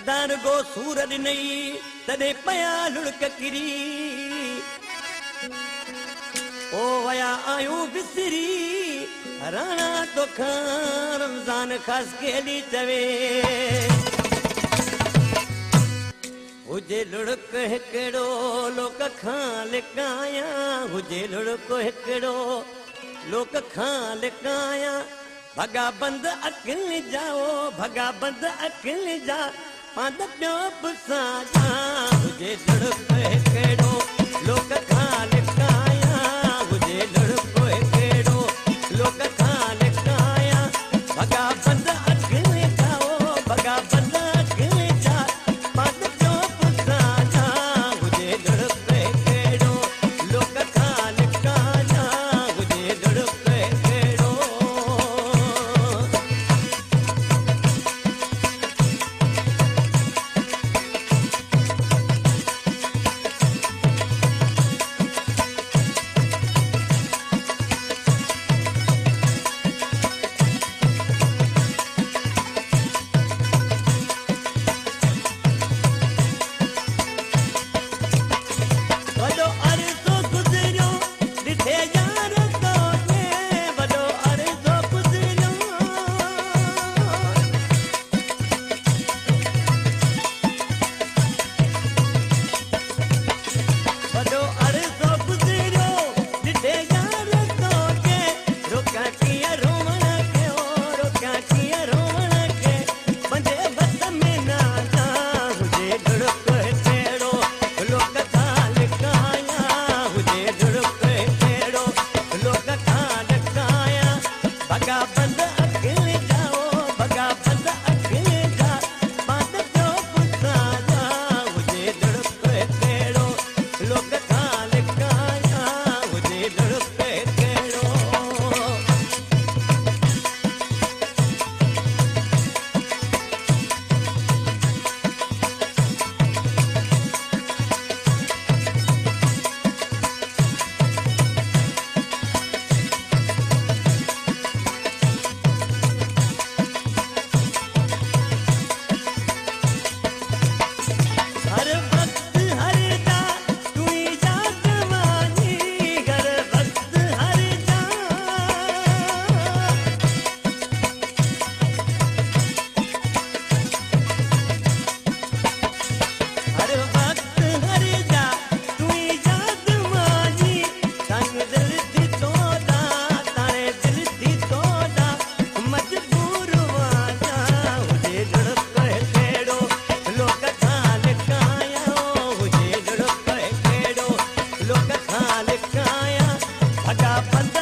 दार गो सूरज नहीं तदे पया लुड़क किरी ओ वया आयूं बिसरी राणा तो खां रमजान खास केली चवे हुजे लुड़क हिकड़ो लोक खां लिकाया हुजे लुड़क हिकड़ो लोक खां लिकाया भगा बंद अकिल जाओ भगा बंद अकिल जा पाद प्यो पुसा जा हुजे लुड़क हिकड़ो लोक खां लिकाया हुजे लुड़क हिकड़ो लोक खां लिकाया भगा बंद अकिल जाओ भगा बंद अकिल जा पाद प्यो पुसा जा हुजे लुड़क हिकड़ो लोक खां लिकाया हुजे लुड़क हिकड़ो वॾो अर्ज़ो गुज़रियो ॾिठे यार तोखे वॾो अर्ज़ो गुज़रियो वॾो अर्ज़ो गुज़रियो ॾिठे यार तोखे रोका कीअं रोवण खे रोका कीअं रोवण खे पंजे बस में ना हुजे लुड़क हिकड़ो लोक खां लिकाया हुजे लुड़क हिकड़ो लोक खां लिकाया भगा बंद अकिल जाओ भगा बंद अकिल जा पाद प्यो पुसा जा हुजे लुड़क हिकड़ो लोक खां लिकाया हुजे लुड़क हिकड़ो हर वक्त हर जा तू ही याद मानी हर वक्त हर जा हर वक्त हर जा तू ही याद मानी संग दिल थी तोड़ा तारे दिल थी तोड़ा मजबूर वाजा हुजे लुड़क हिकड़ो लोक खां लिकाया हुजे लुड़क हिकड़ो लोक खां लिकाया भगा बंद